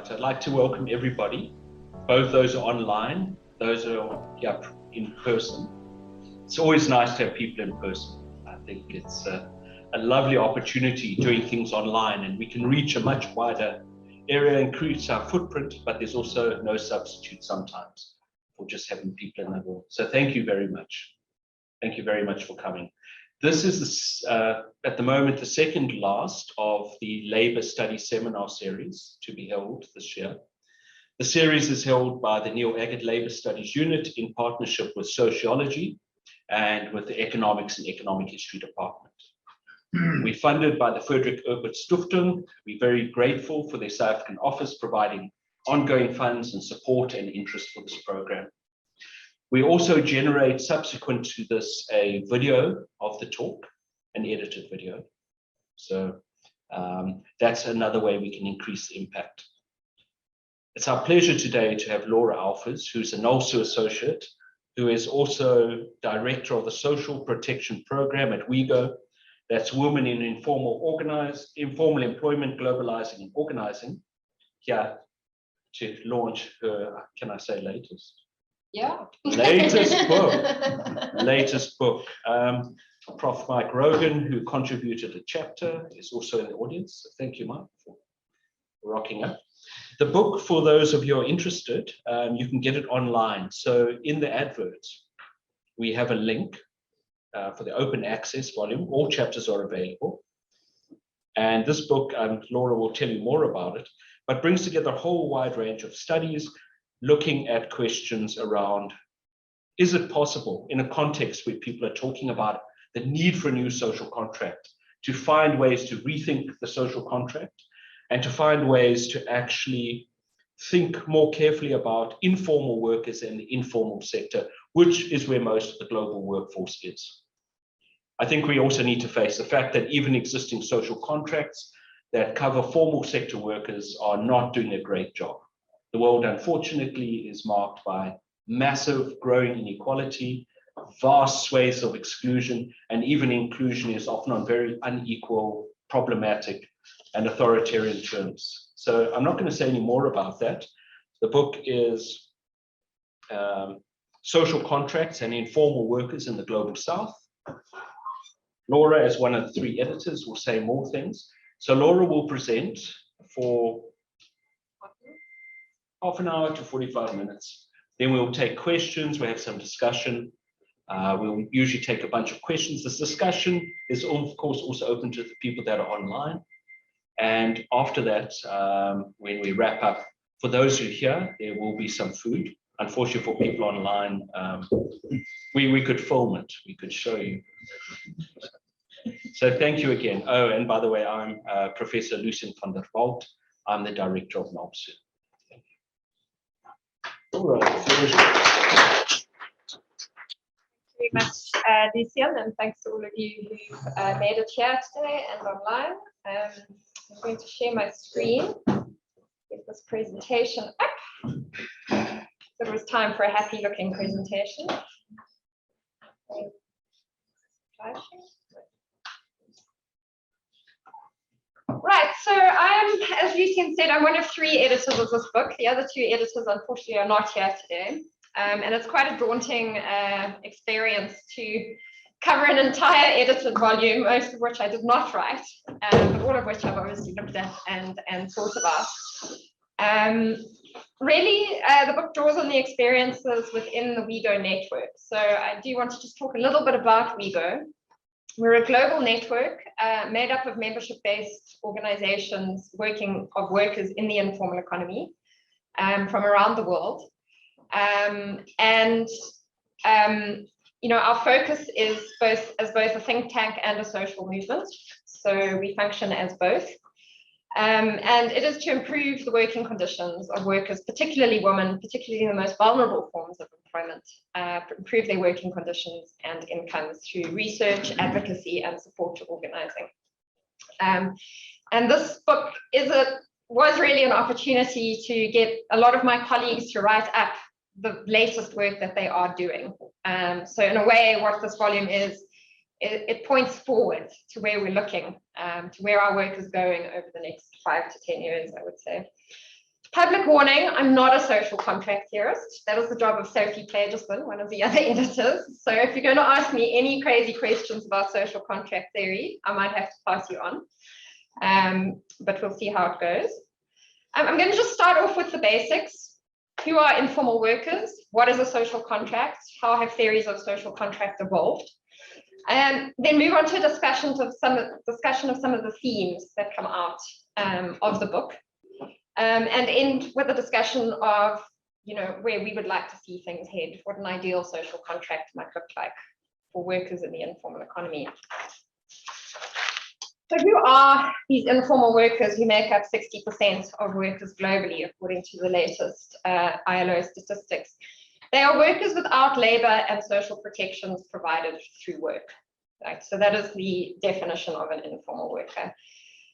Right, I'd like to welcome everybody, both those who are online, those who are here in person. It's always nice to have people in person. I think it's a lovely opportunity doing things online, and we can reach a much wider area, increase our footprint, but there's also no substitute sometimes for just having people in the room. So thank you very much. Thank you very much for coming. This is, at the moment, the second last of the Labour Study Seminar series to be held this year. The series is held by the Neil Agate Labour Studies Unit in partnership with Sociology and with the Economics and Economic History Department. We're funded by the Friedrich Ebert Stiftung. We're very grateful for their South African office providing ongoing funds and support and interest for this program. We also generate, subsequent to this, a video of the talk, an edited video. So that's another way we can increase the impact. It's our pleasure today to have Laura Alfers, who's a NALSU associate, who is also director of the Social Protection Program at WIEGO. That's Women in Informal Employment, Globalizing and Organizing, here to launch her, can I say latest? Yeah. Latest book. Prof. Mike Rogan, who contributed a chapter, is also in the audience. So thank you, Mike, for rocking up. The book, for those of you who are interested, you can get it online. So in the advert, we have a link for the open access volume. All chapters are available. And this book, Laura will tell you more about it, but brings together a whole wide range of studies looking at questions around, is it possible in a context where people are talking about the need for a new social contract to find ways to rethink the social contract and to find ways to actually think more carefully about informal workers and the informal sector, which is where most of the global workforce is. I think we also need to face the fact that even existing social contracts that cover formal sector workers are not doing a great job. The world, unfortunately, is marked by massive growing inequality, vast swathes of exclusion, and even inclusion is often on very unequal, problematic, and authoritarian terms. So I'm not going to say any more about that. The book is Social Contracts and Informal Workers in the Global South. Laura, as one of the three editors, will say more things. So Laura will present for half an hour to 45 minutes. Then we'll take questions, we'll have some discussion. We'll usually take a bunch of questions. This discussion is, of course, also open to the people that are online. And after that, when we wrap up, for those who are here, there will be some food. Unfortunately, for people online, we could film it, we could show you. So thank you again. Oh, and by the way, I'm Professor Lucien van der Walt. I'm the director of NALSU. All right. Thank you very much, Lucien, and thanks to all of you who made it here today and online. I'm going to share my screen, get this presentation up. So it was time for a happy-looking presentation. Right, so as Lucien said, I'm one of three editors of this book. The other two editors, unfortunately, are not here today. And it's quite a daunting experience to cover an entire edited volume, most of which I did not write, but all of which I've obviously looked at and thought about. Really, the book draws on the experiences within the WIEGO network. So I do want to just talk a little bit about WIEGO. We're a global network made up of membership-based organizations of workers in the informal economy from around the world. You know, our focus is both a think tank and a social movement. So we function as both. And it is to improve the working conditions of workers, particularly women, particularly in the most vulnerable forms of employment, improve their working conditions and incomes through research, advocacy, and support to organizing. And this book was really an opportunity to get a lot of my colleagues to write up the latest work that they are doing. So in a way, what this volume is, it points forward to where we're looking, to where our work is going over the next 5 to 10 years, I would say. Public warning, I'm not a social contract theorist. That is the job of Sophie Plagerson, one of the other editors. So if you're going to ask me any crazy questions about social contract theory, I might have to pass you on. But we'll see how it goes. I'm going to just start off with the basics. Who are informal workers? What is a social contract? How have theories of social contract evolved? And then move on to a discussion of some of the themes that come out of the book. And end with a discussion of, where we would like to see things head, what an ideal social contract might look like for workers in the informal economy. So who are these informal workers who make up 60% of workers globally, according to the latest ILO statistics? They are workers without labor and social protections provided through work. Right? So that is the definition of an informal worker.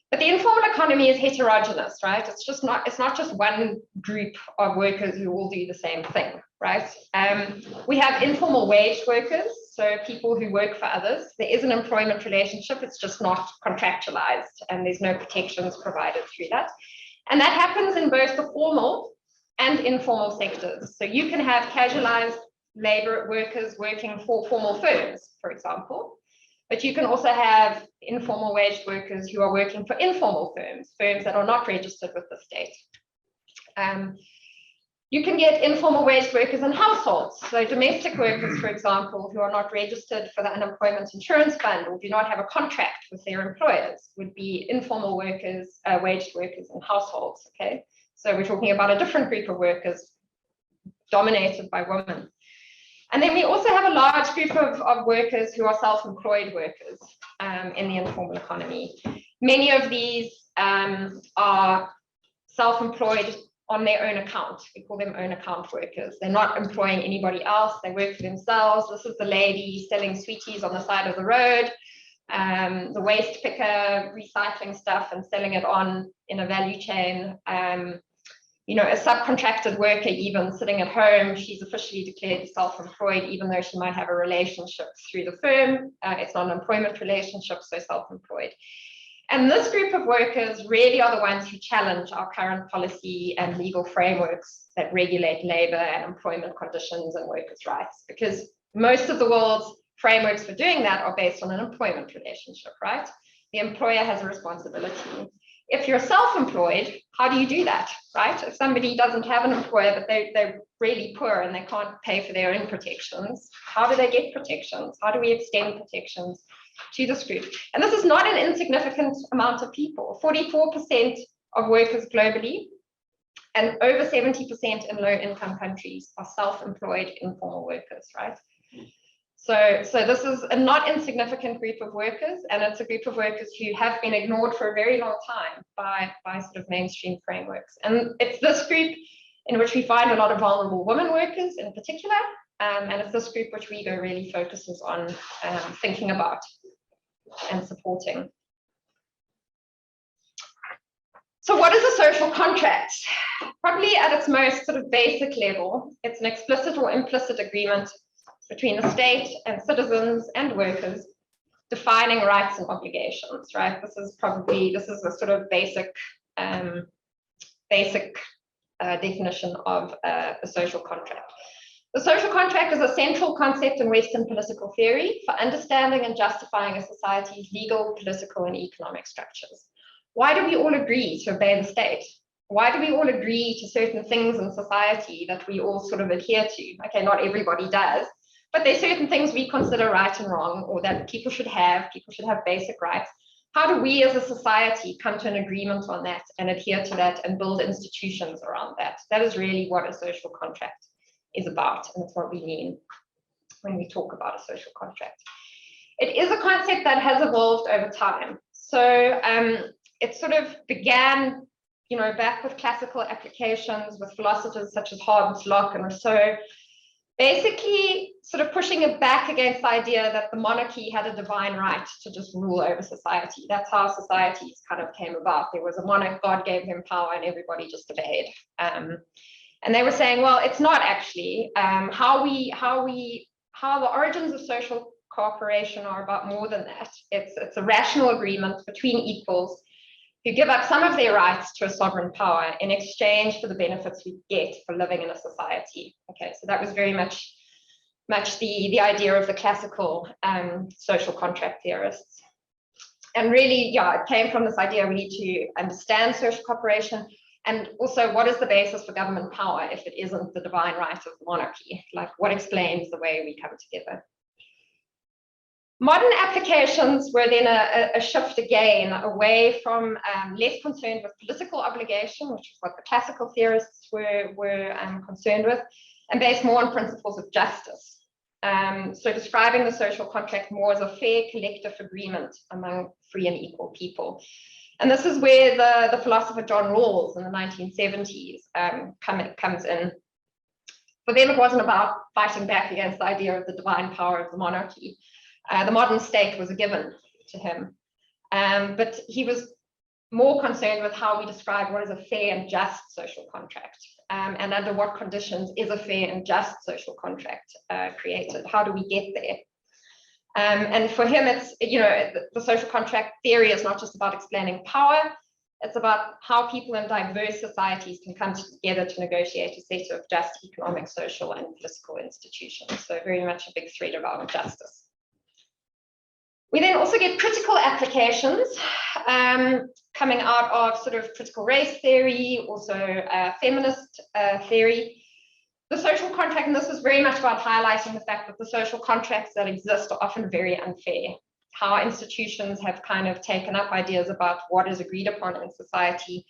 But the informal economy is heterogeneous, right? It's not just one group of workers who all do the same thing, right? We have informal wage workers, so people who work for others. There is an employment relationship, it's just not contractualized, and there's no protections provided through that. And that happens in both the formal and informal sectors. So you can have casualized labor workers working for formal firms, for example. But you can also have informal wage workers who are working for informal firms that are not registered with the state. You can get informal wage workers in households. So domestic workers, for example, who are not registered for the unemployment insurance fund or do not have a contract with their employers would be informal workers, wage workers in households, okay? So we're talking about a different group of workers dominated by women. And then we also have a large group of workers who are self-employed workers in the informal economy. Many of these are self-employed on their own account. We call them own account workers. They're not employing anybody else. They work for themselves. This is the lady selling sweeties on the side of the road, the waste picker, recycling stuff and selling it on in a value chain. A subcontracted worker even sitting at home, she's officially declared self-employed, even though she might have a relationship through the firm. It's not an employment relationship, so self-employed. And this group of workers really are the ones who challenge our current policy and legal frameworks that regulate labor and employment conditions and workers' rights, because most of the world's frameworks for doing that are based on an employment relationship, right? The employer has a responsibility. If you're self-employed, how do you do that, right? If somebody doesn't have an employer, but they're really poor and they can't pay for their own protections, how do they get protections? How do we extend protections to this group? And this is not an insignificant amount of people. 44% of workers globally and over 70% in low-income countries are self-employed informal workers, right? So this is a not insignificant group of workers, and it's a group of workers who have been ignored for a very long time by sort of mainstream frameworks. And it's this group in which we find a lot of vulnerable women workers in particular, and it's this group which WIEGO really focuses on thinking about and supporting. So what is a social contract? Probably at its most sort of basic level, it's an explicit or implicit agreement between the state and citizens and workers defining rights and obligations, right? This is a sort of basic definition of a social contract. The social contract is a central concept in Western political theory for understanding and justifying a society's legal, political, and economic structures. Why do we all agree to obey the state? Why do we all agree to certain things in society that we all sort of adhere to? Okay, not everybody does, but there's certain things we consider right and wrong, or that people should have basic rights. How do we as a society come to an agreement on that and adhere to that and build institutions around that? That is really what a social contract is about, and it's what we mean when we talk about a social contract. It is a concept that has evolved over time. So it sort of began, back with classical applications with philosophers such as Hobbes, Locke, and Rousseau, basically sort of pushing it back against the idea that the monarchy had a divine right to just rule over society. That's how societies kind of came about. There was a monarch, God gave him power, and everybody just obeyed. And they were saying, well, it's not actually. How the origins of social cooperation are about more than that. It's a rational agreement between equals who give up some of their rights to a sovereign power in exchange for the benefits we get for living in a society. Okay, so that was very much the idea of the classical social contract theorists. And really, yeah, it came from this idea we need to understand social cooperation, and also what is the basis for government power if it isn't the divine right of the monarchy? Like, what explains the way we come together? Modern applications were then a shift again away from less concerned with political obligation, which is what the classical theorists were concerned with, and based more on principles of justice. So describing the social contract more as a fair collective agreement among free and equal people. And this is where the philosopher John Rawls in the 1970s comes in. For them, it wasn't about fighting back against the idea of the divine power of the monarchy. The modern state was a given to him. But he was more concerned with how we describe what is a fair and just social contract, and under what conditions is a fair and just social contract created. How do we get there? And for him, it's, you know, the social contract theory is not just about explaining power, it's about how people in diverse societies can come together to negotiate a set of just economic, social, and political institutions. So very much a big thread around justice. We then also get critical applications coming out of sort of critical race theory, also feminist theory. The social contract, and this was very much about highlighting the fact that the social contracts that exist are often very unfair. How institutions have kind of taken up ideas about what is agreed upon in society,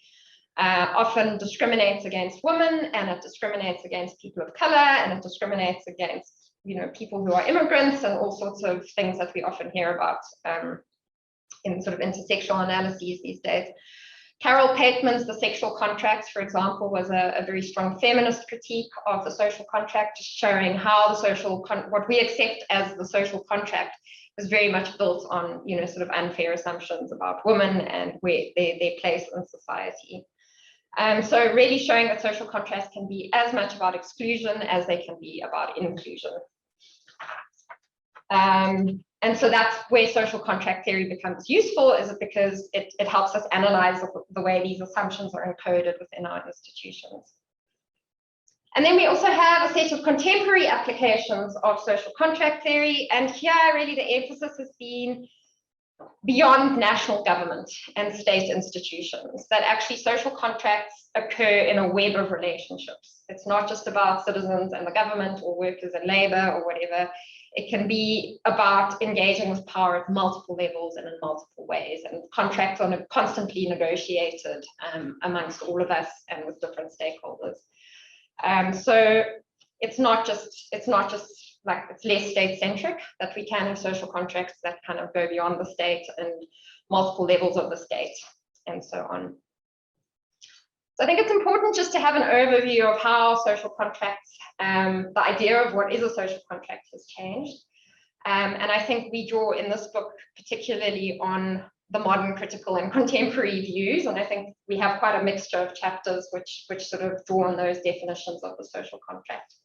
often discriminates against women, and it discriminates against people of color, and it discriminates against, you know, people who are immigrants, and all sorts of things that we often hear about in sort of intersectional analyses these days. Carol Pateman's The Sexual Contracts, for example, was a very strong feminist critique of the social contract, just showing how the what we accept as the social contract was very much built on, you know, sort of unfair assumptions about women and where their place in society. So really showing that social contracts can be as much about exclusion as they can be about inclusion. And so that's where social contract theory becomes useful, is it because it helps us analyze the way these assumptions are encoded within our institutions. And then we also have a set of contemporary applications of social contract theory. And here really the emphasis has been beyond national government and state institutions, that actually social contracts occur in a web of relationships. It's not just about citizens and the government or workers and labor or whatever. It can be about engaging with power at multiple levels and in multiple ways, and contracts are constantly negotiated amongst all of us and with different stakeholders. So it's not just like, it's less state-centric, that we can have social contracts that kind of go beyond the state and multiple levels of the state and so on. So I think it's important just to have an overview of how social contracts, the idea of what is a social contract has changed. And I think we draw in this book particularly on the modern, critical, and contemporary views. And I think we have quite a mixture of chapters which sort of draw on those definitions of the social contract.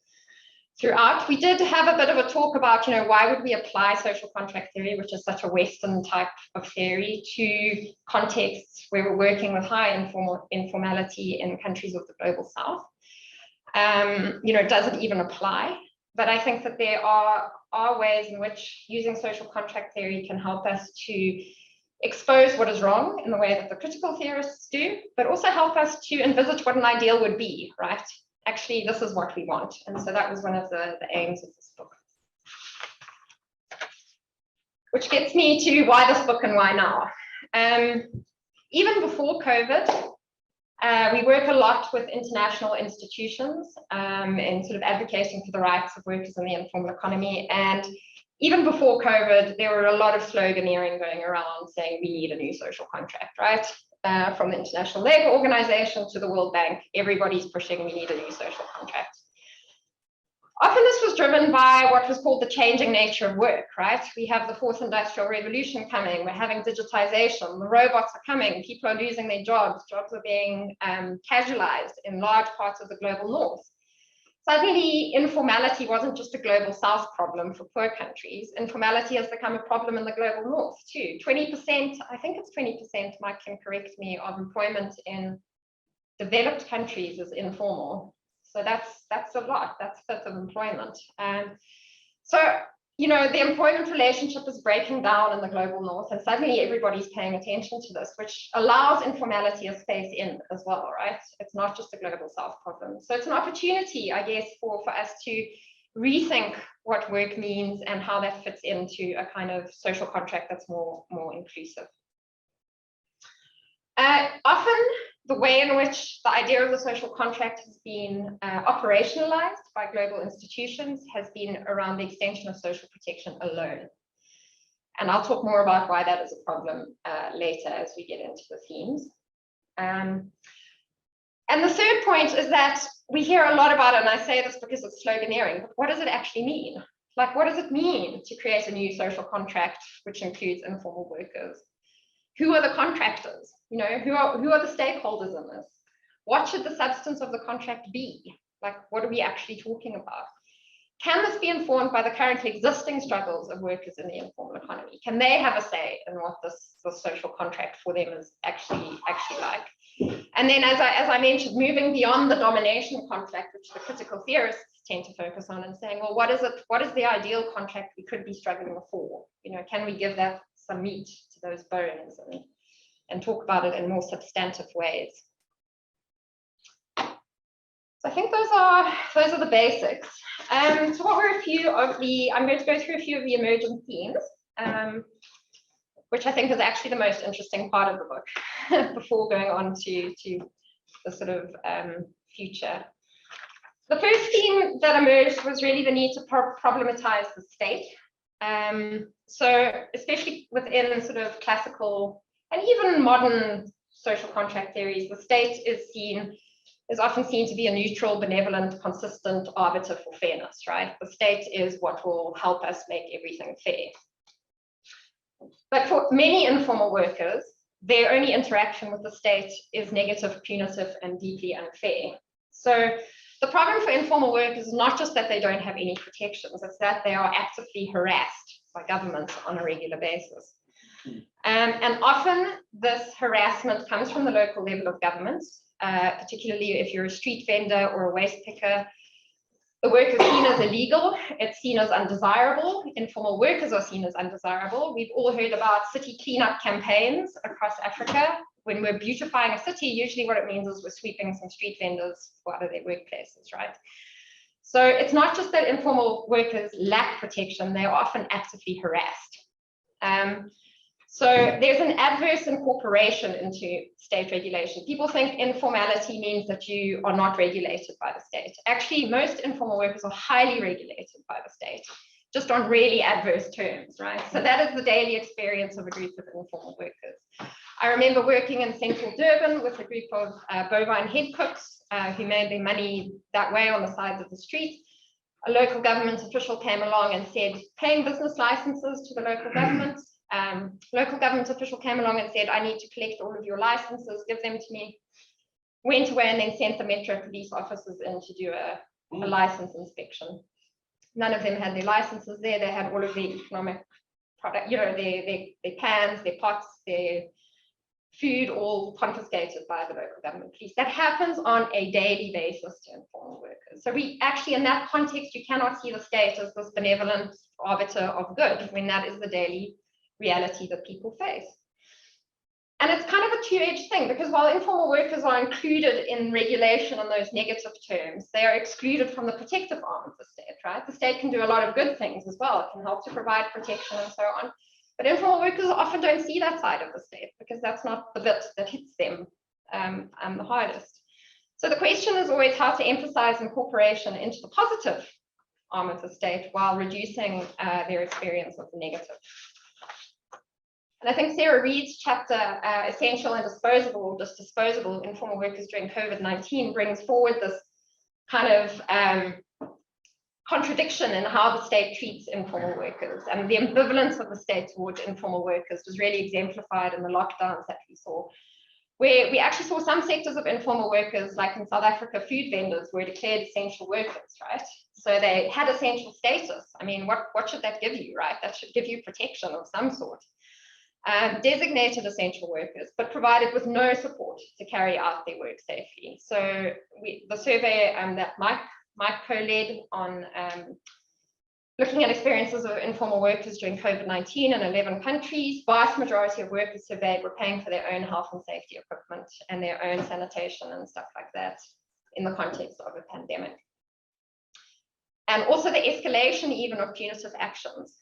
Throughout, we did have a bit of a talk about, you know, why would we apply social contract theory, which is such a Western type of theory, to contexts where we're working with high informality in countries of the global South. You know, does it even apply? But I think that there are ways in which using social contract theory can help us to expose what is wrong in the way that the critical theorists do, but also help us to envisage what an ideal would be, right? Actually, this is what we want. And so that was one of the aims of this book. Which gets me to why this book and why now. Even before COVID, we work a lot with international institutions in sort of advocating for the rights of workers in the informal economy. And even before COVID, there were a lot of sloganeering going around saying we need a new social contract, right? From the International Labour Organization to the World Bank, everybody's pushing we need a new social contract. Often this was driven by what was called the changing nature of work, right? We have the fourth industrial revolution coming, we're having digitization, the robots are coming, people are losing their jobs are being casualized in large parts of the global north. suddenly informality wasn't just a global south problem for poor countries. Informality has become a problem in the global north too. 20%, I think it's 20%, Mike can correct me, of employment in developed countries is informal. So that's a lot, that's a fifth of employment. So, you know, the employment relationship is breaking down in the global north, and suddenly everybody's paying attention to this, which allows informality a space in as well, right? It's not just a global south problem. So it's an opportunity, I guess, for us to rethink what work means and how that fits into a kind of social contract that's more inclusive. Often, the way in which the idea of the social contract has been operationalized by global institutions has been around the extension of social protection alone. And I'll talk more about why that is a problem later as we get into the themes. And the third point is that we hear a lot about it, and I say this because it's sloganeering, but what does it actually mean? Like, what does it mean to create a new social contract which includes informal workers? Who are the contractors? You know, who are the stakeholders in this? What should the substance of the contract be? Like, what are we actually talking about? Can this be informed by the currently existing struggles of workers in the informal economy? Can they have a say in what this social contract for them is actually like? And then, as I mentioned, moving beyond the domination contract, which the critical theorists tend to focus on, and saying, well, what is it? What is the ideal contract we could be struggling for? You know, can we give that some meat to those bones and talk about it in more substantive ways? So I think those are the basics. So what were a few of the? I'm going to go through a few of the emergent themes, which I think is actually the most interesting part of the book, before going on to the sort of future. The first theme that emerged was really the need to problematize the state. So especially within sort of classical and even modern social contract theories, the state is often seen to be a neutral, benevolent, consistent arbiter for fairness, right? The state is what will help us make everything fair. But for many informal workers, their only interaction with the state is negative, punitive, and deeply unfair. So the problem for informal workers is not just that they don't have any protections, it's that they are actively harassed by governments on a regular basis. And often this harassment comes from the local level of government, particularly if you're a street vendor or a waste picker. The work is seen as illegal, it's seen as undesirable, informal workers are seen as undesirable. We've all heard about city cleanup campaigns across Africa. When we're beautifying a city, usually what it means is we're sweeping some street vendors out of their workplaces, right? So it's not just that informal workers lack protection, they are often actively harassed. So there's an adverse incorporation into state regulation. People think informality means that you are not regulated by the state. Actually, most informal workers are highly regulated by the state, just on really adverse terms, right? So that is the daily experience of a group of informal workers. I remember working in central Durban with a group of bovine head cooks who made their money that way on the sides of the street. A local government official came along and said, paying business licenses to the local government. Local government official came along and said, I need to collect all of your licenses, give them to me. Went away and then sent the Metro police officers in to do a license inspection. None of them had their licenses there. They had all of their economic product, you know, their pans, their pots, their food, all confiscated by the local government police. That happens on a daily basis to informal workers. So we actually, in that context, you cannot see the state as this benevolent arbiter of good, when that is the daily reality that people face. And it's kind of a two-edged thing, because while informal workers are included in regulation on those negative terms, they are excluded from the protective arm of the state, right? The state can do a lot of good things as well. It can help to provide protection and so on. But informal workers often don't see that side of the state, because that's not the bit that hits them the hardest. So the question is always how to emphasize incorporation into the positive arm of the state while reducing their experience of the negative. And I think Sarah Reed's chapter, Essential and Disposable, or Just Disposable Informal Workers During COVID-19, brings forward this kind of contradiction in how the state treats informal workers. And the ambivalence of the state towards informal workers was really exemplified in the lockdowns that we saw. where we actually saw some sectors of informal workers, like in South Africa, food vendors were declared essential workers, right? So they had essential status. I mean, what should that give you, right? That should give you protection of some sort. Designated essential workers, but provided with no support to carry out their work safely. So the survey that Mike co-led on looking at experiences of informal workers during COVID-19 in 11 countries, vast majority of workers surveyed were paying for their own health and safety equipment and their own sanitation and stuff like that in the context of a pandemic. And also the escalation even of punitive actions.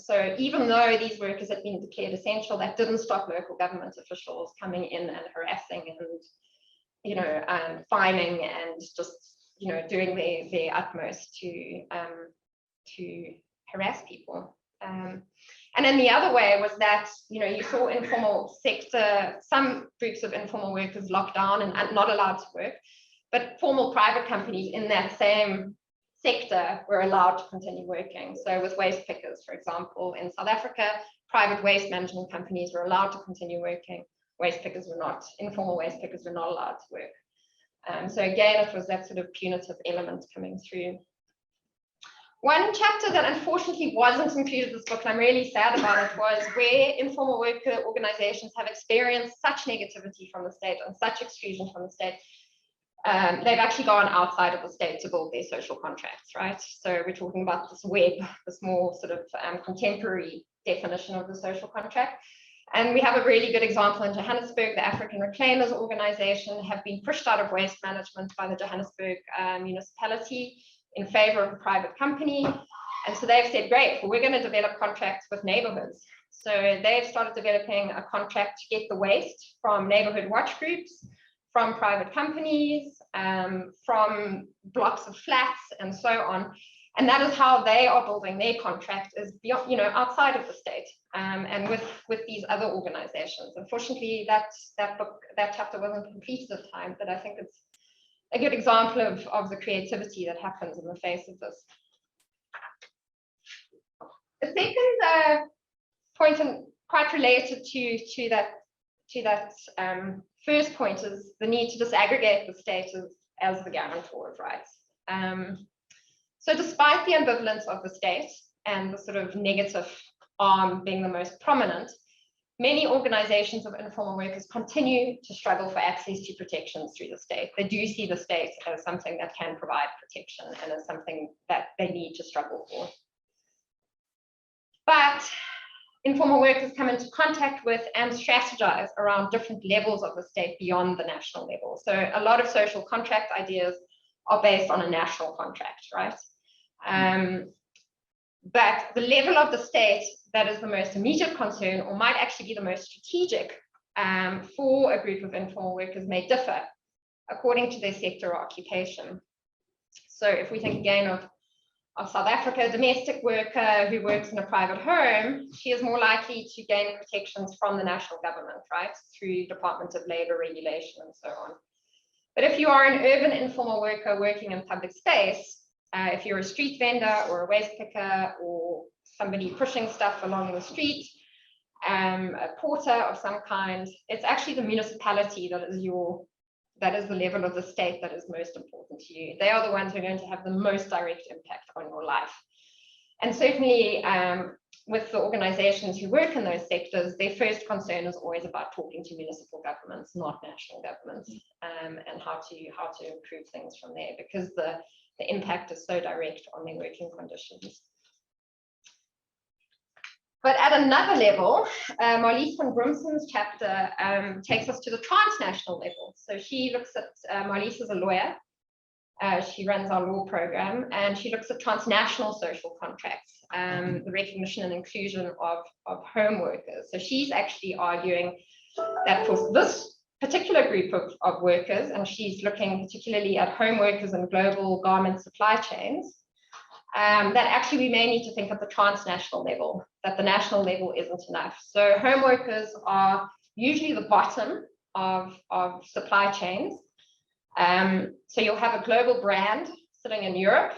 So even though these workers had been declared essential, that didn't stop local government officials coming in and harassing and fining and just doing their utmost to harass people. And then the other way was that you saw informal sector, some groups of informal workers locked down and not allowed to work, but formal private companies in that same sector were allowed to continue working. So with waste pickers, for example, in South Africa, private waste management companies were allowed to continue working. Waste pickers were not. Informal waste pickers were not allowed to work. So again, it was that sort of punitive element coming through. One chapter that unfortunately wasn't included in this book, and I'm really sad about it, was where informal worker organizations have experienced such negativity from the state and such exclusion from the state. They've actually gone outside of the state to build their social contracts, right? So we're talking about this web, this more sort of contemporary definition of the social contract. And we have a really good example in Johannesburg. The African Reclaimers Organization have been pushed out of waste management by the Johannesburg municipality in favor of a private company. And so they've said, great, well, we're going to develop contracts with neighborhoods. So they've started developing a contract to get the waste from neighborhood watch groups, from private companies, from blocks of flats, and so on. And that is how they are building their contract, is beyond, outside of the state, and with these other organizations. Unfortunately, that chapter wasn't completed at the time, but I think it's a good example of the creativity that happens in the face of this. The second point, and quite related to that first point, is the need to disaggregate the state as the guarantor of rights. So despite the ambivalence of the state and the sort of negative arm being the most prominent, many organizations of informal workers continue to struggle for access to protections through the state. They do see the state as something that can provide protection and as something that they need to struggle for. But informal workers come into contact with and strategize around different levels of the state beyond the national level. So a lot of social contract ideas are based on a national contract, right? But the level of the state that is the most immediate concern, or might actually be the most strategic for a group of informal workers, may differ according to their sector or occupation. So if we think again of South Africa, a domestic worker who works in a private home, she is more likely to gain protections from the national government, right, through Department of Labour regulation and so on. But if you are an urban informal worker working in public space, if you're a street vendor or a waste picker or somebody pushing stuff along the street, a porter of some kind, it's actually the municipality that is the level of the state that is most important to you. They are the ones who are going to have the most direct impact on your life. And certainly with the organizations who work in those sectors, their first concern is always about talking to municipal governments, not national governments, and how to improve things from there, because the impact is so direct on their working conditions. But at another level, Marlies van Brumsen's chapter takes us to the transnational level. So she looks at, Marlies is a lawyer, she runs our law program, and she looks at transnational social contracts, the recognition and inclusion of home workers. So she's actually arguing that for this particular group of workers, and she's looking particularly at home workers and global garment supply chains, that actually we may need to think at the transnational level, that the national level isn't enough. So home workers are usually the bottom of supply chains. So you'll have a global brand sitting in Europe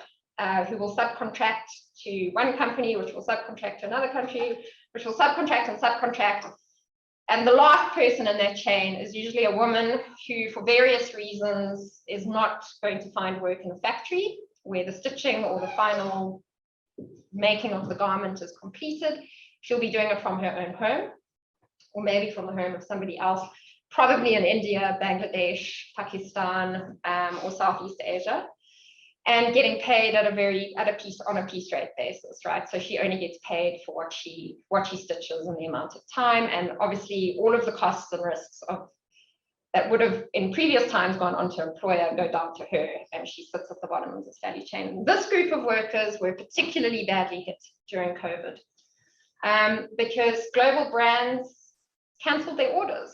who will subcontract to one company, which will subcontract to another country, which will subcontract and subcontract. And the last person in that chain is usually a woman who, for various reasons, is not going to find work in a factory where the stitching or the final making of the garment is completed. She'll be doing it from her own home, or maybe from the home of somebody else, probably in India, Bangladesh, Pakistan, or Southeast Asia, and getting paid on a piece rate basis, right? So she only gets paid for what she stitches and the amount of time, and obviously all of the costs and risks of that would have in previous times gone onto employer go down to her, and she sits at the bottom of this value chain. This group of workers were particularly badly hit during COVID because global brands cancelled their orders.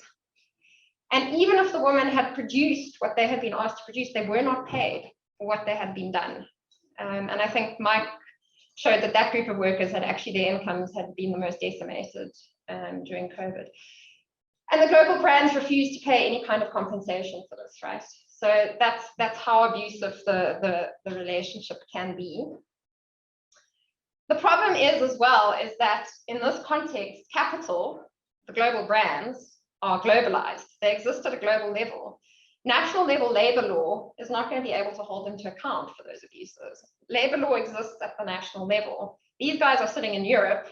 And even if the women had produced what they had been asked to produce, they were not paid for what they had been done. And I think Mike showed that that group of workers had actually, their incomes had been the most decimated during COVID. And the global brands refused to pay any kind of compensation for this, right? So that's how abusive the relationship can be. The problem is as well is that in this context, capital, the global brands, are globalized. They exist at a global level. National level labor law is not going to be able to hold them to account for those abuses. Labor law exists at the national level. These guys are sitting in Europe.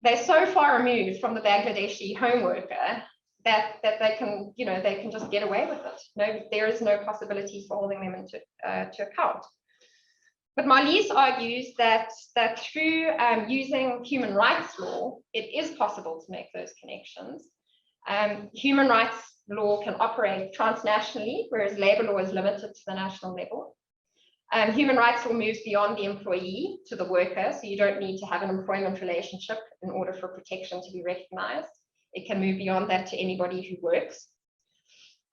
They're so far removed from the Bangladeshi home worker that they can, they can just get away with it. No, there is no possibility for holding them to account. But Marlies argues that through using human rights law, it is possible to make those connections. Human rights law can operate transnationally, whereas labor law is limited to the national level. Human rights law moves beyond the employee to the worker, so you don't need to have an employment relationship in order for protection to be recognized. It can move beyond that to anybody who works.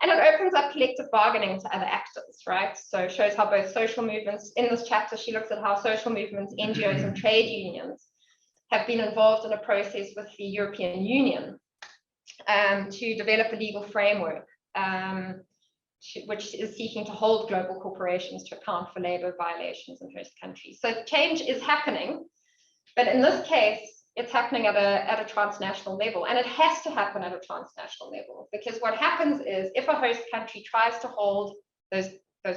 And it opens up collective bargaining to other actors, right? So it shows how both social movements, in this chapter, she looks at how social movements, NGOs, and trade unions have been involved in a process with the European Union to develop a legal framework which is seeking to hold global corporations to account for labor violations in host countries. So change is happening, but in this case, it's happening at a transnational level, and it has to happen at a transnational level, because what happens is if a host country tries to hold those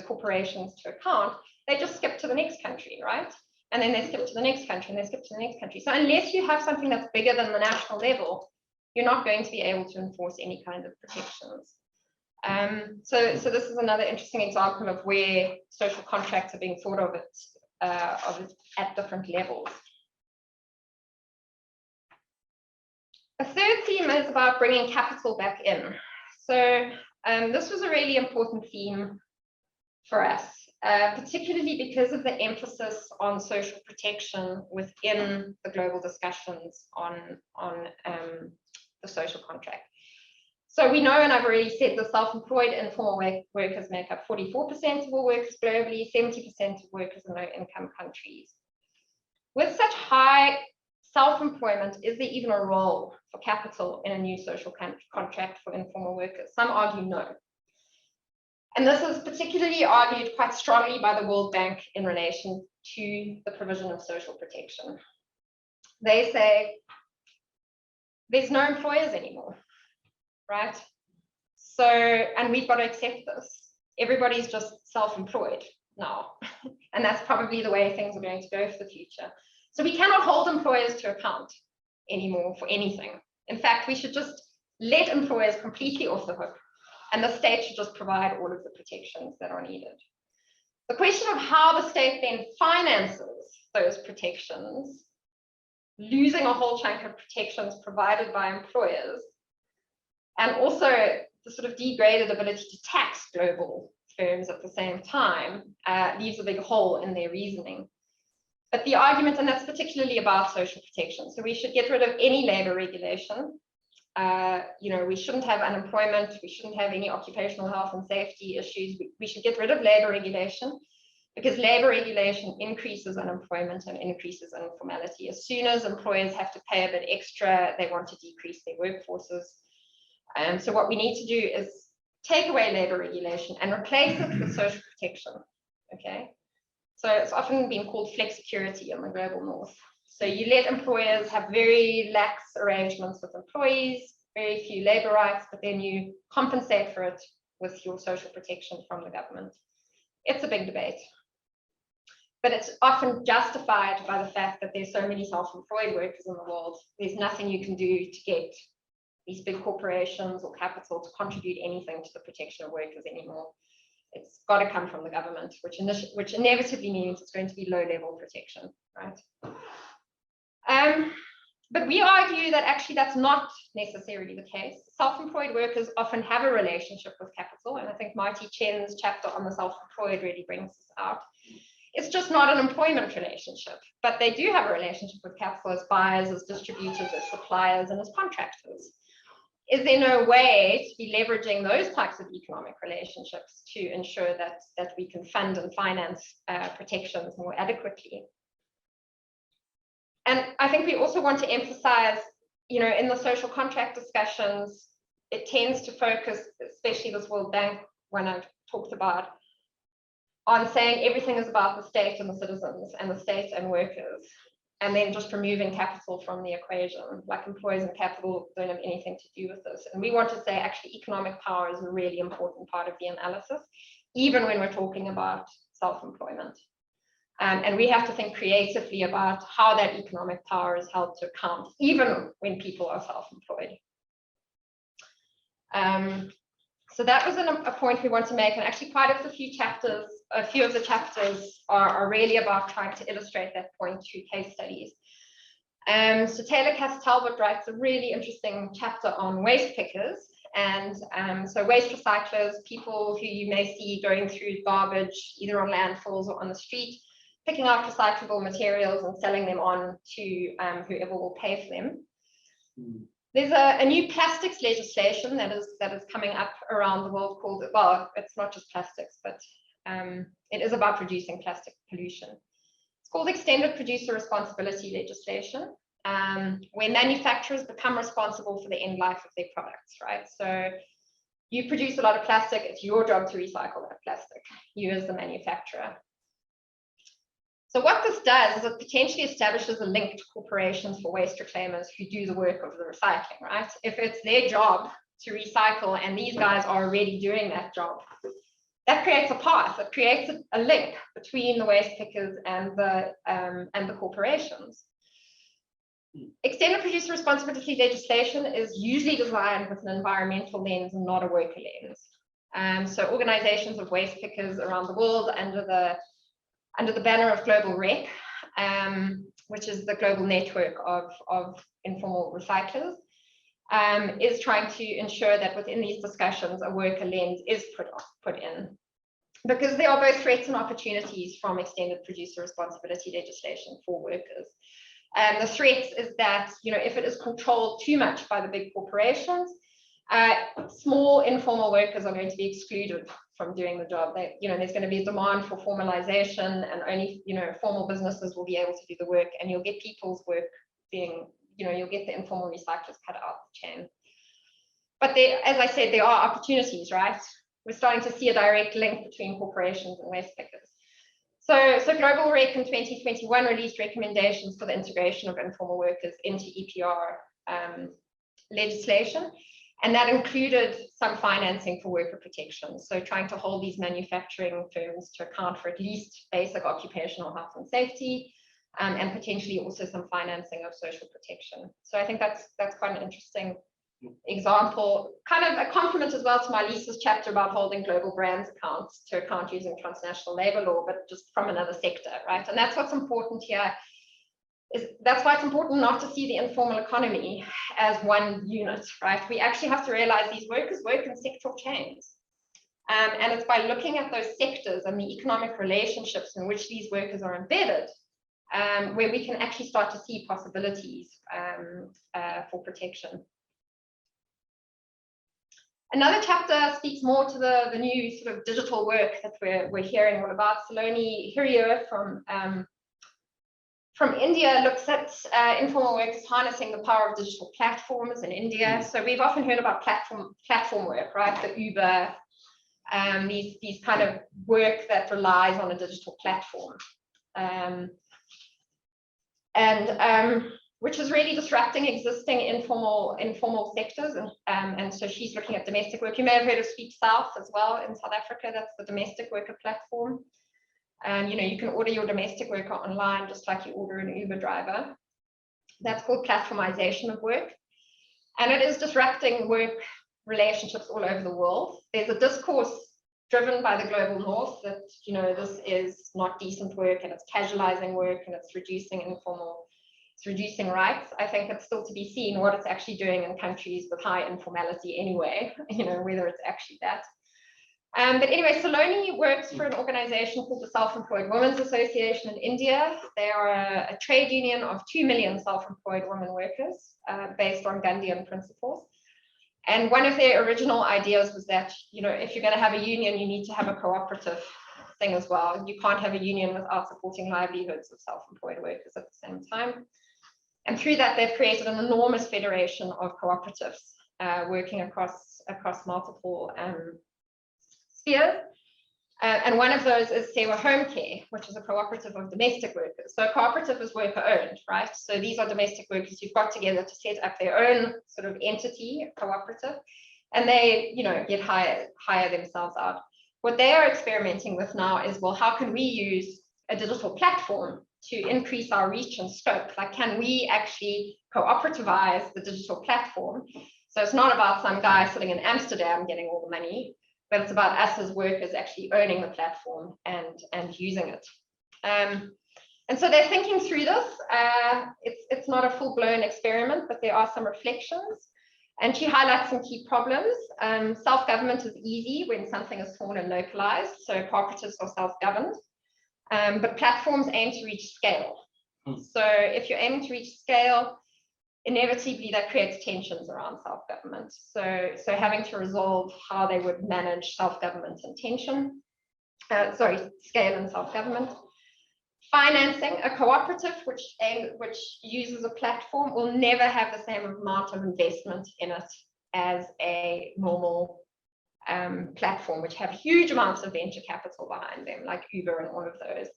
corporations to account, they just skip to the next country, right? And then they skip to the next country, and they skip to the next country. So unless you have something that's bigger than the national level, you're not going to be able to enforce any kind of protections. So this is another interesting example of where social contracts are being thought of at different levels. A third theme is about bringing capital back in. So this was a really important theme for us, particularly because of the emphasis on social protection within the global discussions on the social contract. So we know, and I've already said, the self-employed informal workers make up 44% of all workers globally, 70% of workers in low-income countries. With such high self-employment, is there even a role for capital in a new social contract for informal workers? Some argue no. And this is particularly argued quite strongly by the World Bank in relation to the provision of social protection. They say there's no employers anymore, right? So, and we've got to accept this. Everybody's just self-employed now. And that's probably the way things are going to go for the future. So we cannot hold employers to account anymore for anything. In fact, we should just let employers completely off the hook, and the state should just provide all of the protections that are needed. The question of how the state then finances those protections, losing a whole chunk of protections provided by employers, and also the sort of degraded ability to tax global firms at the same time, leaves a big hole in their reasoning. But the argument, and that's particularly about social protection, so we should get rid of any labor regulation. We shouldn't have unemployment, we shouldn't have any occupational health and safety issues. We should get rid of labor regulation, because labor regulation increases unemployment and increases informality. As soon as employers have to pay a bit extra, they want to decrease their workforces. So what we need to do is take away labor regulation and replace it with social protection, okay? So it's often been called flex security in the global north. So you let employers have very lax arrangements with employees. very few labor rights, but then you compensate for it with your social protection from the government. It's a big debate. But it's often justified by the fact that there's so many self-employed workers in the world. There's nothing you can do to get these big corporations or capital to contribute anything to the protection of workers anymore. It's got to come from the government, which inevitably means it's going to be low-level protection, right? But we argue that actually that's not necessarily the case. Self-employed workers often have a relationship with capital, and I think Marty Chen's chapter on the self-employed really brings this out. It's just not an employment relationship, but they do have a relationship with capital as buyers, as distributors, as suppliers, and as contractors. Is there no way to be leveraging those types of economic relationships to ensure that we can fund and finance protections more adequately? And I think we also want to emphasize, in the social contract discussions, it tends to focus, especially this World Bank one I've talked about, on saying everything is about the state and the citizens and the state and workers, and then just removing capital from the equation, like employers and capital don't have anything to do with this. And we want to say actually economic power is a really important part of the analysis, even when we're talking about self-employment. And we have to think creatively about how that economic power is held to account, even when people are self-employed. So that was a point we want to make, and actually quite a few of the chapters are really about trying to illustrate that point through case studies. So Taylor Cass-Talbot writes a really interesting chapter on waste pickers, and so waste recyclers, people who you may see going through garbage, either on landfills or on the street, picking up recyclable materials and selling them on to whoever will pay for them. There's a new plastics legislation that is coming up around the world called, well, it's not just plastics, but it is about reducing plastic pollution. It's called extended producer responsibility legislation, where manufacturers become responsible for the end life of their products, right? So you produce a lot of plastic, it's your job to recycle that plastic, you as the manufacturer. So what this does is it potentially establishes a link to corporations for waste reclaimers who do the work of the recycling, right? If it's their job to recycle and these guys are already doing that job, that creates a path, it creates a link between the waste pickers and the corporations. Extended producer responsibility legislation is usually designed with an environmental lens and not a worker lens. So organizations of waste pickers around the world under the banner of Global REC, which is the global network of informal recyclers, is trying to ensure that within these discussions, a worker lens is put in. Because there are both threats and opportunities from extended producer responsibility legislation for workers. The threats is that, if it is controlled too much by the big corporations, small informal workers are going to be excluded from doing the job. There's going to be a demand for formalization, and only formal businesses will be able to do the work, and you'll get people's work being, you'll get the informal recyclers cut out the chain. But as I said, there are opportunities, right? We're starting to see a direct link between corporations and waste pickers. So Global REC in 2021 released recommendations for the integration of informal workers into EPR legislation. And that included some financing for worker protection. So trying to hold these manufacturing firms to account for at least basic occupational health and safety, and potentially also some financing of social protection. So I think that's quite an interesting example, kind of a compliment as well to Marlisa's chapter about holding global brands accounts to account using transnational labor law, but just from another sector, right? And that's what's important here. That's why it's important not to see the informal economy as one unit, right? We actually have to realize these workers work in sectoral chains. And it's by looking at those sectors and the economic relationships in which these workers are embedded, where we can actually start to see possibilities for protection. Another chapter speaks more to the new sort of digital work that we're hearing all about. Saloni Hiriyo from India looks at informal workers harnessing the power of digital platforms in India. So we've often heard about platform work, right? The Uber, these kind of work that relies on a digital platform. which is really disrupting existing informal sectors. And so she's looking at domestic work. You may have heard of Sweep South as well in South Africa. That's the domestic worker platform. You know, you can order your domestic worker online just like you order an Uber driver. That's called platformization of work. And it is disrupting work relationships all over the world. There's a discourse driven by the global north that, you know, this is not decent work and it's casualizing work and it's reducing rights. I think it's still to be seen what it's actually doing in countries with high informality anyway, you know, whether it's actually that. But anyway, Saloni works for an organization called the Self-Employed Women's Association in India. They are a trade union of 2 million self-employed women workers based on Gandhian principles. And one of their original ideas was that, you know, if you're going to have a union, you need to have a cooperative thing as well. You can't have a union without supporting livelihoods of self-employed workers at the same time. And through that, they've created an enormous federation of cooperatives working across multiple spheres. And one of those is Sewa Home Care, which is a cooperative of domestic workers. So a cooperative is worker owned, right? So these are domestic workers who've got together to set up their own sort of entity, a cooperative, and they, you know, get hire themselves out. What they are experimenting with now is, well, how can we use a digital platform to increase our reach and scope? Like, can we actually cooperativize the digital platform? So it's not about some guy sitting in Amsterdam getting all the money, but it's about us as workers actually owning the platform and using it. And so they're thinking through this. It's not a full-blown experiment, but there are some reflections. And she highlights some key problems. Self-government is easy when something is small and localized, so cooperatives are self-governed. But platforms aim to reach scale. So if you're aiming to reach scale, inevitably that creates tensions around self-government. So having to resolve how they would manage self-government and scale and self-government. Financing, a cooperative which uses a platform will never have the same amount of investment in it as a normal platform, which have huge amounts of venture capital behind them, like Uber and all of those.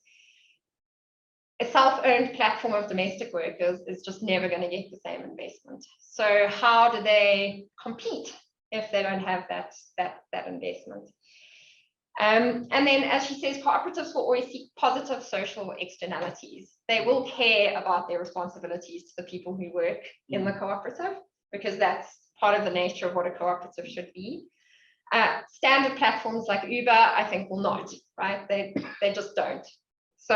A self-owned platform of domestic workers is just never going to get the same investment. So how do they compete if they don't have that investment? And then, as she says, cooperatives will always seek positive social externalities. They will care about their responsibilities to the people who work in the cooperative, because that's part of the nature of what a cooperative should be. Standard platforms like Uber, I think, will not, right? They just don't. So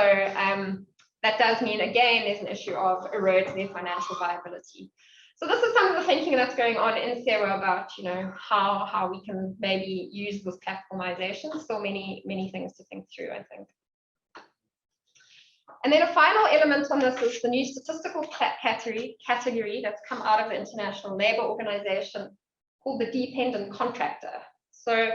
that does mean, again, there's an issue of eroding their financial viability. So this is some of the thinking that's going on in Sewa about, you know, how we can maybe use this platformization. So many things to think through, I think. And then a final element on this is the new statistical category that's come out of the International Labour Organization called the dependent contractor. So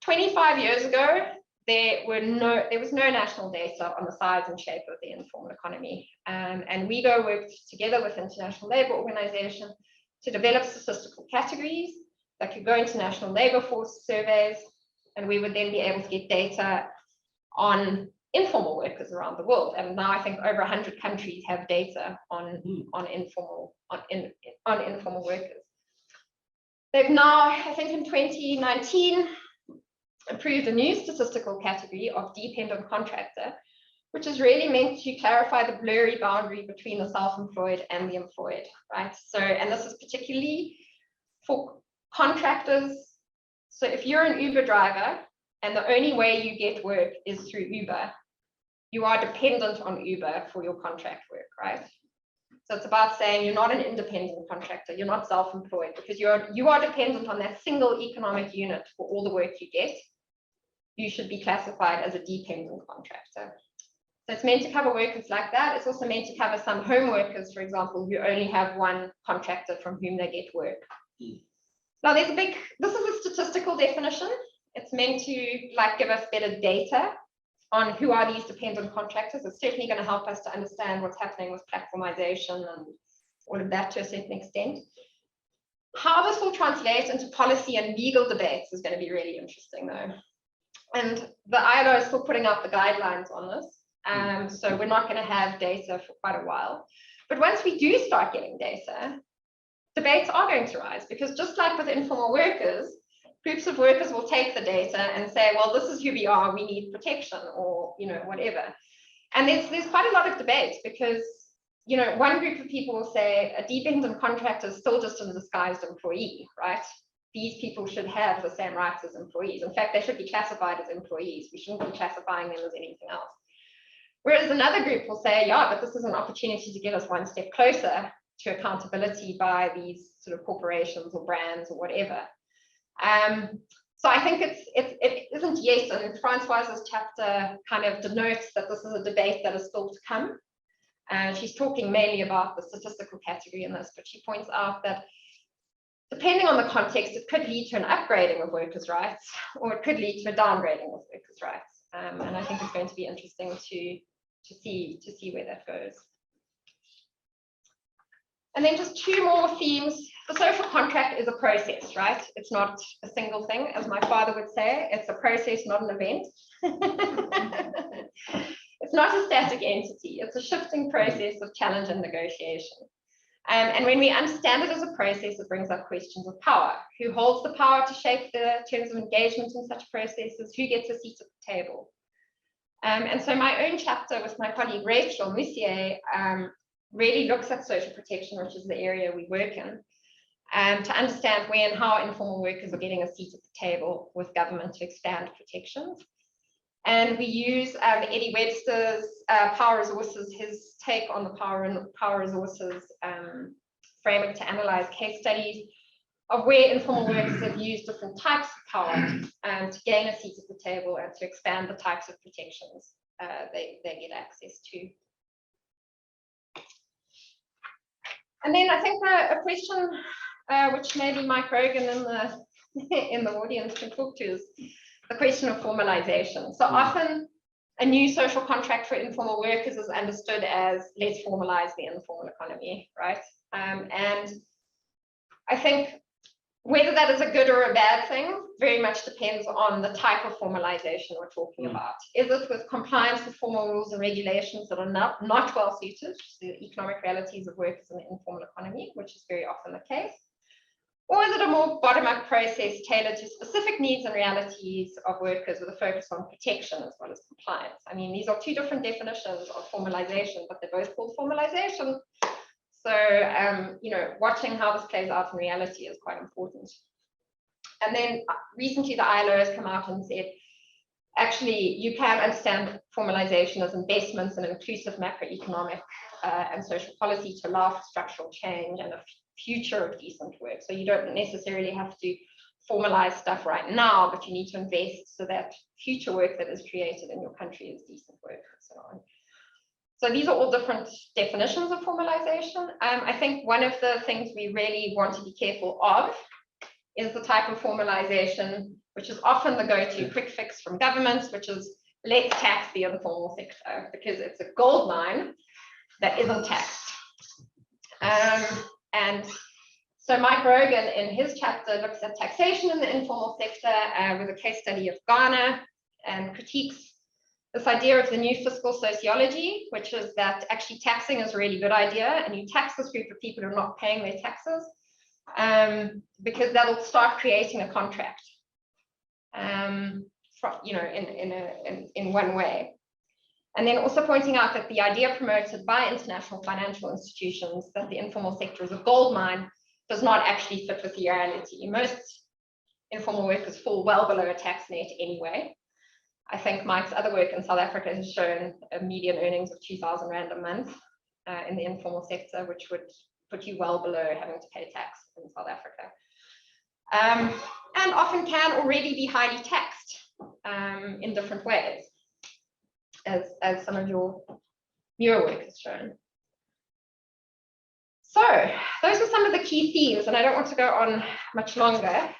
25 years ago, there was no national data on the size and shape of the informal economy. And WIEGO worked together with the International Labour Organization to develop statistical categories that could go into national labour force surveys, and we would then be able to get data on informal workers around the world. And now I think over 100 countries have data on informal workers. They've now, I think in 2019, approved a new statistical category of dependent contractor, which is really meant to clarify the blurry boundary between the self-employed and the employed, right? So, and this is particularly for contractors. So if you're an Uber driver and the only way you get work is through Uber, you are dependent on Uber for your contract work, right? So it's about saying you're not an independent contractor, you're not self-employed, because you are dependent on that single economic unit for all the work you get. You should be classified as a dependent contractor. So it's meant to cover workers like that. It's also meant to cover some home workers, for example, who only have one contractor from whom they get work. Now this is a statistical definition. It's meant to give us better data on who are these dependent contractors. It's certainly going to help us to understand what's happening with platformization and all of that to a certain extent. How this will translate into policy and legal debates is going to be really interesting though. And the ILO is still putting out the guidelines on this. So we're not going to have data for quite a while. But once we do start getting data, debates are going to rise, because just like with informal workers, groups of workers will take the data and say, well, this is who we are, we need protection, or whatever. And there's quite a lot of debate, because one group of people will say a dependent contractor is still just a disguised employee, right? These people should have the same rights as employees. In fact, they should be classified as employees. We shouldn't be classifying them as anything else. Whereas another group will say, yeah, but this is an opportunity to get us one step closer to accountability by these sort of corporations or brands or whatever. So I think it isn't yet, and Francoise's chapter kind of denotes that this is a debate that is still to come. She's talking mainly about the statistical category in this, but she points out that depending on the context, it could lead to an upgrading of workers' rights, or it could lead to a downgrading of workers' rights. And I think it's going to be interesting to see where that goes. And then just two more themes. The social contract is a process, right? It's not a single thing, as my father would say. It's a process, not an event. It's not a static entity. It's a shifting process of challenge and negotiation. And when we understand it as a process, it brings up questions of power. Who holds the power to shape the terms of engagement in such processes? Who gets a seat at the table? And so my own chapter with my colleague Rachel Moussier really looks at social protection, which is the area we work in, to understand where and how informal workers are getting a seat at the table with government to expand protections. And we use Eddie Webster's power resources, his take on the power resources framework to analyze case studies of where informal workers have used different types of power to gain a seat at the table and to expand the types of protections they get access to. And then I think a question which maybe Mike Rogan in the audience can talk to is the question of formalization. So often a new social contract for informal workers is understood as let's formalize the informal economy, right? And I think whether that is a good or a bad thing very much depends on the type of formalization we're talking about. Is it with compliance with formal rules and regulations that are not well suited to the economic realities of workers in the informal economy, which is very often the case? Or is it a more bottom-up process tailored to specific needs and realities of workers with a focus on protection as well as compliance? I mean, these are two different definitions of formalization, but they're both called formalization. So, watching how this plays out in reality is quite important. And then recently the ILO has come out and said, actually, you can understand formalization as investments in inclusive macroeconomic and social policy to allow for structural change and a future of decent work. So you don't necessarily have to formalize stuff right now, but you need to invest so that future work that is created in your country is decent work and so on. So these are all different definitions of formalization. I think one of the things we really want to be careful of is the type of formalization, which is often the go-to quick fix from governments, which is let's tax the informal sector, because it's a gold mine that isn't taxed. And so Mike Rogan in his chapter looks at taxation in the informal sector with a case study of Ghana and critiques this idea of the new fiscal sociology, which is that actually taxing is a really good idea, and you tax this group of people who are not paying their taxes because that'll start creating a contract, in one way. And then also pointing out that the idea promoted by international financial institutions that the informal sector is a gold mine does not actually fit with the reality. Most informal workers fall well below a tax net anyway. I think Mike's other work in South Africa has shown a median earnings of 2,000 Rand a month in the informal sector, which would put you well below having to pay tax in South Africa. And often can already be highly taxed in different ways, as some of your newer work has shown. So those are some of the key themes, and I don't want to go on much longer.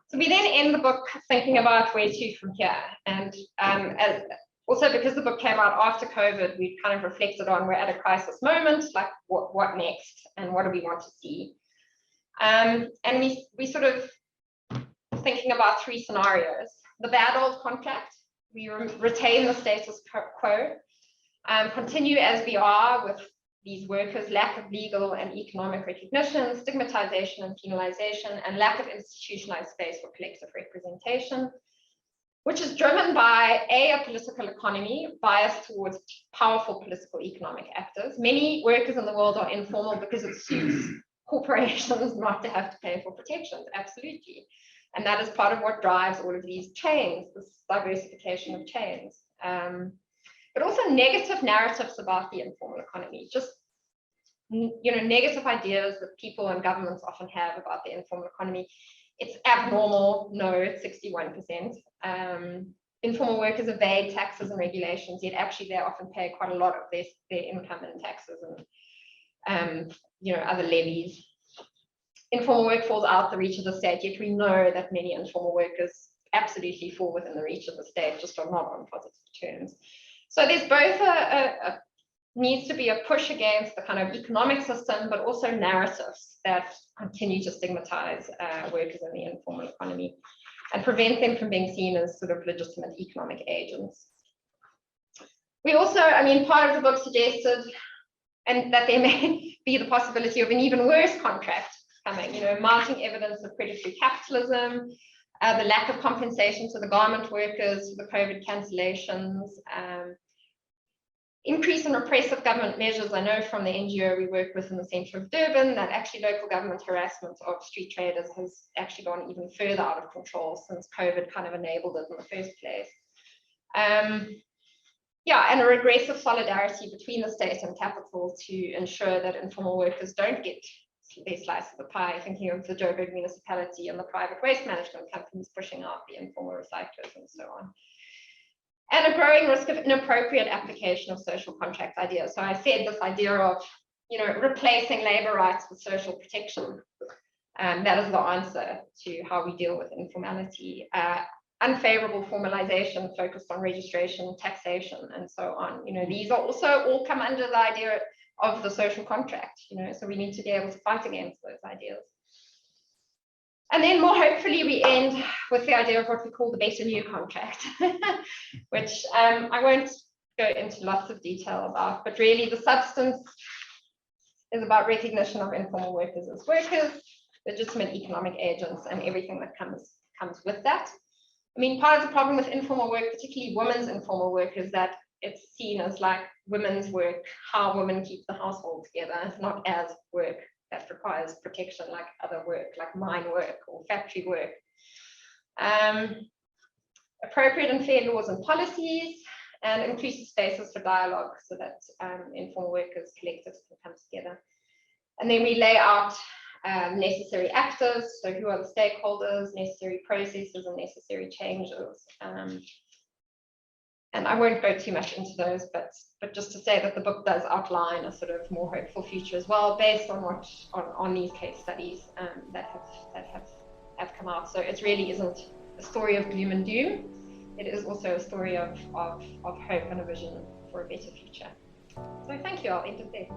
So we then end the book thinking about where to from here. And also because the book came out after COVID, we kind of reflected on we're at a crisis moment, like what next and what do we want to see? And we sort of thinking about three scenarios. The bad old contract, we retain the status quo, continue as we are with these workers, lack of legal and economic recognition, stigmatization and penalization, and lack of institutionalized space for collective representation, which is driven by a political economy biased towards powerful political economic actors. Many workers in the world are informal because it suits corporations not to have to pay for protections, absolutely. And that is part of what drives all of these chains, this diversification of chains. But also negative narratives about the informal economy, just negative ideas that people and governments often have about the informal economy. It's abnormal, no, it's 61%. Informal workers evade taxes and regulations, yet actually they often pay quite a lot of their income in taxes and other levies. Informal work falls out the reach of the state, yet we know that many informal workers absolutely fall within the reach of the state, just are not on positive terms. So there's both needs to be a push against the kind of economic system, but also narratives that continue to stigmatize workers in the informal economy and prevent them from being seen as sort of legitimate economic agents. We also, part of the book suggested and that there may be the possibility of an even worse contract coming, mounting evidence of predatory capitalism, the lack of compensation to the garment workers for the COVID cancellations, increase in repressive government measures. I know from the NGO we work with in the centre of Durban that actually local government harassment of street traders has actually gone even further out of control since COVID kind of enabled it in the first place. And a regressive solidarity between the state and capital to ensure that informal workers don't get their slice of the pie, thinking of the Joburg municipality and the private waste management companies pushing out the informal recyclers and so on. And a growing risk of inappropriate application of social contract ideas. So I said this idea of, replacing labor rights with social protection. That is the answer to how we deal with informality. Unfavorable formalization focused on registration, taxation, and so on. These are also all come under the idea of the social contract, so we need to be able to fight against those ideas. And then more hopefully we end with the idea of what we call the better new contract, which I won't go into lots of detail about, but really the substance is about recognition of informal workers as workers, legitimate economic agents, and everything that comes with that. Part of the problem with informal work, particularly women's informal work, is that it's seen as like women's work, how women keep the household together, not as work that requires protection like other work, like mine work or factory work. Appropriate and fair laws and policies, and inclusive spaces for dialogue so that informal workers, collectives can come together. And then we lay out necessary actors, so who are the stakeholders, necessary processes and necessary changes. And I won't go too much into those, but just to say that the book does outline a sort of more hopeful future as well, based on on these case studies that have come out. So it really isn't a story of gloom and doom. It is also a story of hope and a vision for a better future. So thank you. I'll end it there.